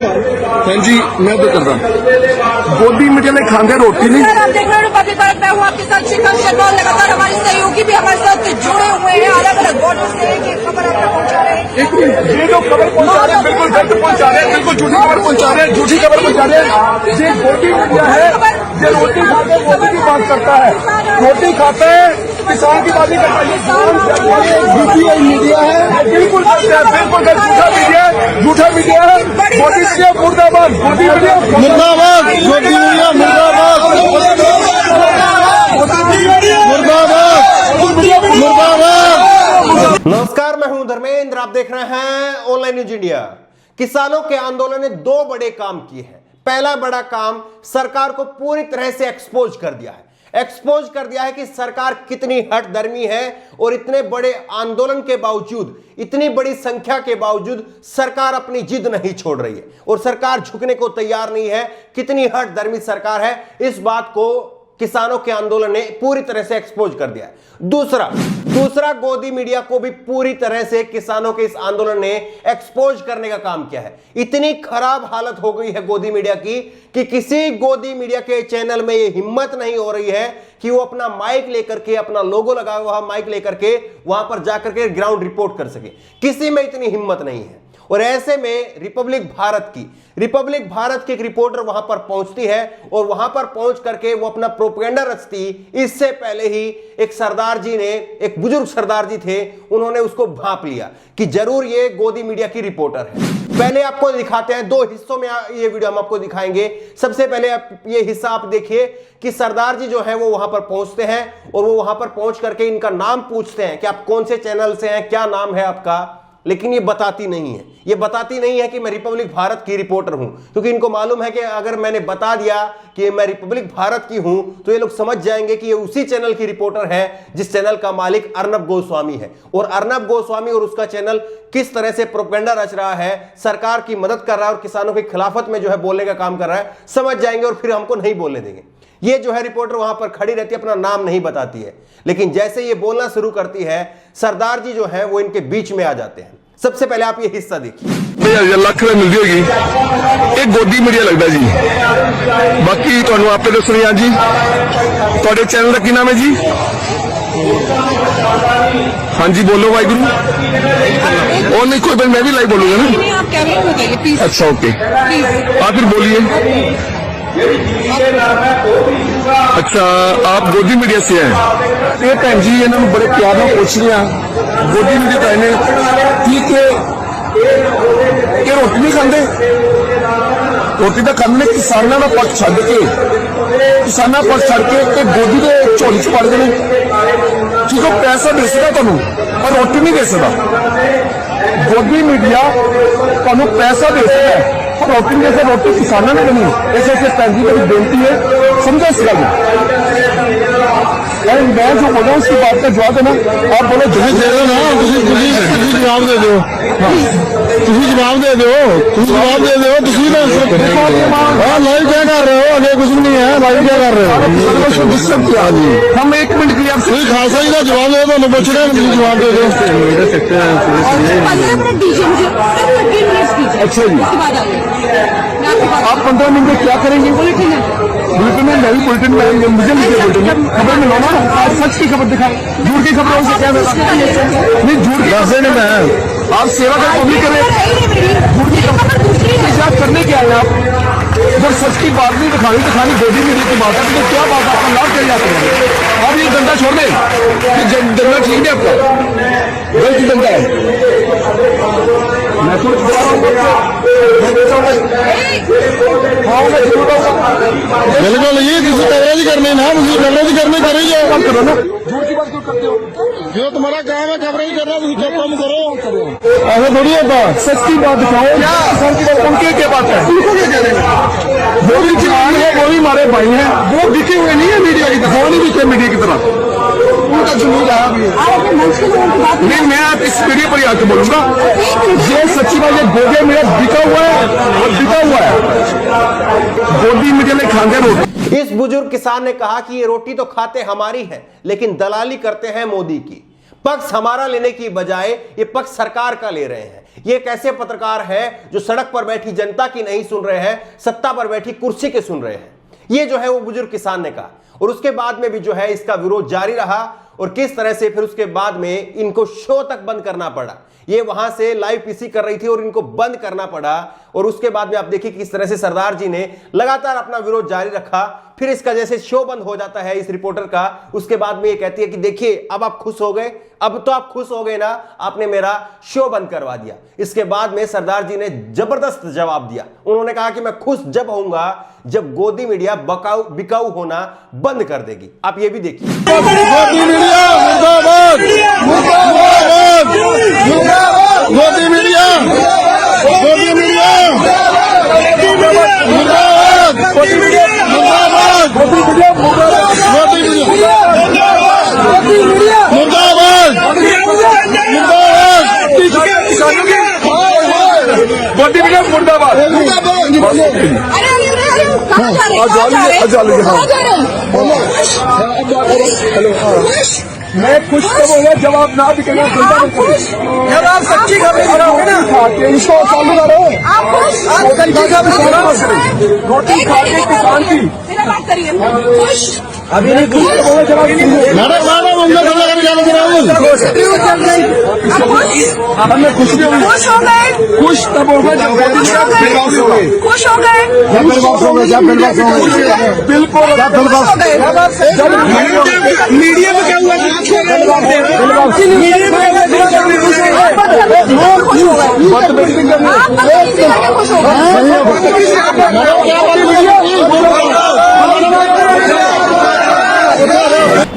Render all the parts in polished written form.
हाँ जी, मैं तो कर रहा गोदी में चले खाते रोटी नहीं। सर, आप देख रहे हो पाकिस्तान, मैं हूँ आपके साथ शिखर शेरवाल। लगातार हमारे सहयोगी भी हमारे साथ जुड़े हुए हैं, अलग अलग बॉर्डर से एक खबर आप तक पहुँचा रहे हैं। ये जो खबर पहुंचा रहे हैं बिल्कुल गलत पहुंचा रहे हैं, बिल्कुल झूठी खबर पहुंचा रहे हैं, झूठी खबर पहुंचा रहे हैं। ये गोदी मीडिया है, ये रोटी खाते मोदी की बात करता है, रोटी खाते हैं किसान की बात करता है। ये मीडिया है, बिल्कुल बिल्कुल झूठा मीडिया है, झूठा मीडिया है। मोदी मीडिया मुर्दाबाद, मोदी मीडिया मुर्दाबाद, मोदी मीडिया मुर्दाबाद, मुर्दाबाद, मुर्दाबाद। नमस्कार, मैं हूं धर्मेंद्र। आप देख रहे हैं ऑनलाइन न्यूज इंडिया। किसानों के आंदोलन ने दो बड़े काम किए हैं। पहला बड़ा काम, सरकार को पूरी तरह से एक्सपोज कर दिया है। एक्सपोज कर दिया है कि सरकार कितनी हठधर्मी है और इतने बड़े आंदोलन के बावजूद, इतनी बड़ी संख्या के बावजूद सरकार अपनी जिद नहीं छोड़ रही है और सरकार झुकने को तैयार नहीं है। कितनी हठधर्मी सरकार है, इस बात को किसानों के आंदोलन ने पूरी तरह से एक्सपोज कर दिया है। दूसरा गोदी मीडिया को भी पूरी तरह से किसानों के इस आंदोलन ने एक्सपोज करने का काम किया है। इतनी खराब हालत हो गई है गोदी मीडिया की कि किसी गोदी मीडिया के चैनल में यह हिम्मत नहीं हो रही है कि वो अपना माइक लेकर के, अपना लोगो लगा हुआ माइक लेकर के वहां पर जाकर के ग्राउंड रिपोर्ट कर सके। किसी में इतनी हिम्मत नहीं है। और ऐसे में रिपब्लिक भारत की एक रिपोर्टर वहां पर पहुंचती है और वहां पर पहुंच करके वो अपना प्रोपेगेंडा रचती। इससे पहले ही एक सरदार जी ने, एक बुजुर्ग सरदार जी थे, उन्होंने उसको भांप लिया कि जरूर ये गोदी मीडिया की रिपोर्टर है। पहले आपको दिखाते हैं, दो हिस्सों में ये वीडियो हम आपको दिखाएंगे। सबसे पहले आप ये हिस्सा आप देखिए कि सरदार जी जो है वो वहां पर पहुंचते हैं और वो वहां पर पहुंच करके इनका नाम पूछते हैं कि आप कौन से चैनल से हैं, क्या नाम है आपका। लेकिन ये बताती नहीं है, ये बताती नहीं है कि मैं रिपब्लिक भारत की रिपोर्टर हूं, क्योंकि इनको मालूम है कि अगर मैंने बता दिया कि मैं रिपब्लिक भारत की हूं तो ये लोग समझ जाएंगे कि ये उसी चैनल की रिपोर्टर है जिस चैनल का मालिक अर्नब गोस्वामी है। और अर्नब गोस्वामी और उसका चैनल किस तरह से प्रोपेगेंडा रच रहा है, सरकार की मदद कर रहा है और किसानों की खिलाफत में जो है बोलने का काम कर रहा है, समझ जाएंगे और फिर हमको नहीं बोलने देंगे। ये जो है रिपोर्टर वहां पर खड़ी रहती है, अपना नाम नहीं बताती है, लेकिन जैसे ये बोलना शुरू करती है, सरदार जी जो है वो इनके बीच में आ जाते हैं। सबसे पहले आप ये हिस्सा देखिए। ਲੱਖ ਰੁਪਏ ਮਿਲ ਜਾਏਗੀ, ਇਹ ਗੋਦੀ ਮੀਡੀਆ ਲੱਗਦਾ ਜੀ। ਬਾਕੀ ਤੁਹਾਨੂੰ ਆਪੇ ਦੱਸਣੀ ਆ ਜੀ। ਤੁਹਾਡੇ ਚੈਨਲ ਦਾ ਕੀ ਨਾਮ ਹੈ ਜੀ? हाँ जी, बोलो वाहिगुरु। और नहीं कोई, मैं भी लाइव बोलूंगा ना। नहीं, आप कैमरे में बताइए प्लीज। अच्छा ओके, आप फिर बोलिए। अच्छा, आप गोदी मीडिया से हैं। ये भैन जी इन्होंने बड़े प्यार में पूछ लिया, गोदी मीडिया ने ठीक है, ये रोटी नहीं खाते, रोटी तो खाने किसानों का पक्ष छड़ के, किसानों पक्ष छड़ के गोदी के झोली च पड़ गए। ठीक है, पैसा दे सकता तुहानू पर रोटी नहीं दे सकता। गोदी मीडिया तुहानू पैसा दे सकता है पर रोटी नहीं दे सकता, रोटी किसानों ने देनी। ऐसे भैन जी मेरी बेनती है, समझो इस गल। मैं जो बोल रहा हूँ उसकी बात का जवाब देना। आप बोलो दे दो ना, जवाब दे दो, जवाब दे दो, जवाब दे दो। लाइव क्या कर रहे हो? आगे कुछ नहीं है, लाइव क्या कर रहे हो? हम एक मिनट के लिए आप खासा ही का जवाब दे दो, पूछ रहे हैं, जवाब दे दो। अच्छा जी, आप 15 मिनट में क्या करेंगे? बुलेटिन में नहीं, बुलेटिन में मुझे नहीं बुलेटिन खबर में लाना। आज सच की खबर दिखाए, झूठ की खबरों से क्या नहीं, झूठ की खबर नहीं। मैं आप सेवा कर पब्लिक करें, झूठ की खबर करने के आए आप। जब सच की बात नहीं दिखानी गोदी मीडिया की बात है तो क्या बात आपका लाभ चल जाते हैं। आप ये धंधा छोड़ दें, ये धंधा ठीक नहीं आपका, गलत धंधा है। मैं तो बिल्कुल ये किसी कवरेज करने ना, मुझे कवरेज करने करें करो ना। झूठ की बात क्यों करते हो? जो तुम्हारा काम है कवरेज करना, तुम काम करो। ऐसा थोड़ी होता, सच की बात दिखाओ। सर की बात उनके क्या बात है, उनको क्या कह देंगे? वो भी किसान है, वो भी हमारे भाई हैं, वो दिखे हुए नहीं है मीडिया की तरह, वो नहीं दिखे मीडिया की तरह, उनका जुनून आया भी है। नहीं, मैं आप इस मीडिया पर आके बोलूंगा, ये सच्ची बात है, गोदी मीडिया बिका हुआ है और बिका हुआ है। गोदी मीडिया में खाते रोटी। इस बुजुर्ग किसान ने कहा कि ये रोटी तो खाते हमारी है, लेकिन दलाली करते हैं मोदी की। पक्ष हमारा लेने की बजाय ये पक्ष सरकार का ले रहे हैं। ये एक ऐसे पत्रकार है जो सड़क पर बैठी जनता की नहीं सुन रहे हैं, सत्ता पर बैठी कुर्सी के सुन रहे हैं। ये जो है वो बुजुर्ग किसान ने कहा, और उसके बाद में भी जो है इसका विरोध जारी रहा, और किस तरह से फिर उसके बाद में इनको शो तक बंद करना पड़ा। ये वहां से लाइव पीसी कर रही थी और इनको बंद करना पड़ा, और उसके बाद में आप देखिए किस तरह से सरदार जी ने लगातार अपना विरोध जारी रखा। फिर इसका जैसे शो बंद हो जाता है इस रिपोर्टर का, उसके बाद में ये कहती है कि देखिए अब आप खुश हो गए, अब तो आप खुश हो गए ना, आपने मेरा शो बंद करवा दिया। इसके बाद में सरदार जी ने जबरदस्त जवाब दिया। उन्होंने कहा कि मैं खुश जब होऊंगा जब गोदी मीडिया बिकाऊ होना बंद कर देगी। आप ये भी देखिए। गोदी मीडिया मुर्दाबाद, मुर्दाबाद, गोदी मीडिया, गोदी मीडिया मुर्दाबाद, गोदी मीडिया मुर्दाबाद, गोदी मीडिया मुर्दाबाद, गोदी मीडिया मुर्दाबाद, गोदी मीडिया मुर्दाबाद। कहाँ जा रहे हैं? मैं खुश कब होगा जब आप ना दिखेगा, जब आप सच्ची खबरें दिखाओगे ना, इसको चालू करो। आप सच्ची खबरें रोटी खा के किसान की बात करिए। अभी नहीं खुश कब होगा जब आप हमें खुश भी होगी, खुश हो गए, खुश तब होगा जब खुश हो गए, बिल्कुल मीडिया में क्या हुआ,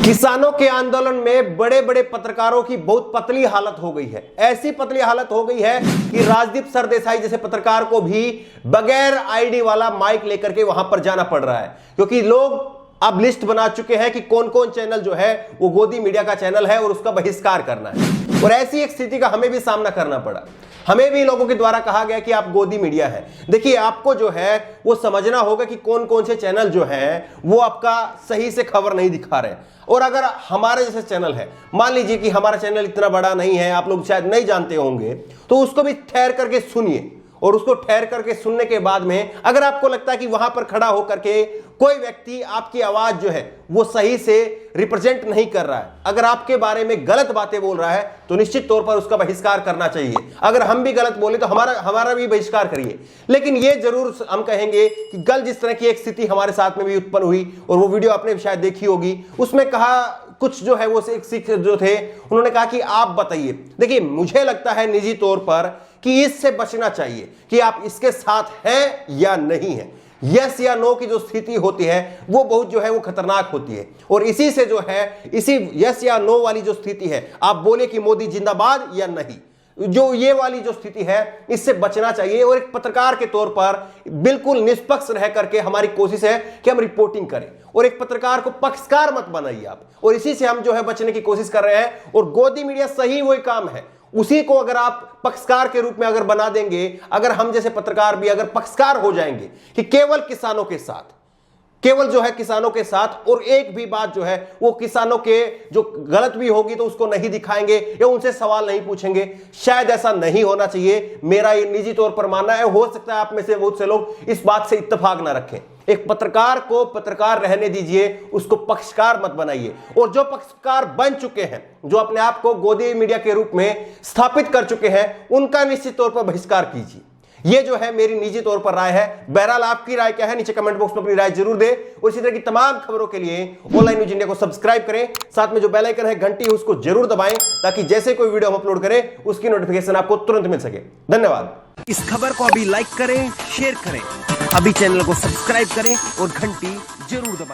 किसानों के आंदोलन में बड़े बड़े पत्रकारों की बहुत पतली हालत हो गई है। ऐसी पतली हालत हो गई है कि राजदीप सरदेसाई जैसे पत्रकार को भी बगैर आईडी वाला माइक लेकर के वहां पर जाना पड़ रहा है, क्योंकि लोग अब लिस्ट बना चुके हैं कि कौन कौन चैनल जो है वो गोदी मीडिया का चैनल है और उसका बहिष्कार करना है। और ऐसी एक स्थिति का हमें भी सामना करना पड़ा। हमें भी लोगों के द्वारा कहा गया कि आप गोदी मीडिया है। देखिए, आपको जो है वो समझना होगा कि कौन कौन से चैनल जो है वो आपका सही से खबर नहीं दिखा रहे। और अगर हमारे जैसे चैनल है, मान लीजिए कि हमारा चैनल इतना बड़ा नहीं है, आप लोग शायद नहीं जानते होंगे, तो उसको भी ठहर करके सुनिए। और उसको ठहर करके सुनने के बाद में अगर आपको लगता है कि वहां पर खड़ा होकर के कोई व्यक्ति आपकी आवाज जो है वो सही से रिप्रेजेंट नहीं कर रहा है, अगर आपके बारे में गलत बातें बोल रहा है, तो निश्चित तौर पर उसका बहिष्कार करना चाहिए। अगर हम भी गलत बोले तो हमारा भी बहिष्कार करिए। लेकिन ये जरूर हम कहेंगे कि कल जिस तरह की एक स्थिति हमारे साथ में भी उत्पन्न हुई, और वो वीडियो आपने शायद देखी होगी, उसमें कहा कुछ जो है वो एक सिख जो थे, उन्होंने कहा कि आप बताइए। देखिए, मुझे लगता है निजी तौर पर कि इससे बचना चाहिए कि आप इसके साथ हैं या नहीं है। यस या नो की जो स्थिति होती है वो बहुत जो है वो खतरनाक होती है, और इसी से जो है, इसी यस या नो वाली जो स्थिति है, आप बोले कि मोदी जिंदाबाद या नहीं, जो ये वाली जो स्थिति है, इससे बचना चाहिए। और एक पत्रकार के तौर पर बिल्कुल निष्पक्ष रह करके हमारी कोशिश है कि हम रिपोर्टिंग करें, और एक पत्रकार को पक्षकार मत बनाइए आप। और इसी से हम जो है बचने की कोशिश कर रहे हैं। और गोदी मीडिया सही वही काम है, उसी को अगर आप पक्षकार के रूप में अगर बना देंगे, अगर हम जैसे पत्रकार भी अगर पक्षकार हो जाएंगे कि केवल किसानों के साथ, केवल जो है किसानों के साथ, और एक भी बात जो है वो किसानों के जो गलत भी होगी तो उसको नहीं दिखाएंगे या उनसे सवाल नहीं पूछेंगे, शायद ऐसा नहीं होना चाहिए। मेरा ये निजी तौर पर मानना है। हो सकता है आप में से बहुत से लोग इस बात से इत्तेफाक ना रखें। एक पत्रकार को पत्रकार रहने दीजिए, उसको पक्षकार मत बनाइए। और जो पक्षकार बन चुके हैं, जो अपने आप को गोदी मीडिया के रूप में स्थापित कर चुके हैं, उनका निश्चित तौर पर बहिष्कार कीजिए। ये जो है मेरी निजी तौर पर राय है। बहरहाल आपकी राय क्या है, नीचे कमेंट बॉक्स में अपनी राय जरूर दें। और इसी तरह की तमाम खबरों के लिए ऑनलाइन न्यूज इंडिया को सब्सक्राइब करें, साथ में जो बेल आइकन है घंटी उसको जरूर दबाएं, ताकि जैसे कोई वीडियो हम अपलोड करें उसकी नोटिफिकेशन आपको तुरंत मिल सके। धन्यवाद। इस खबर को अभी लाइक करें, शेयर करें, अभी चैनल को सब्सक्राइब करें और घंटी जरूर दबाएं।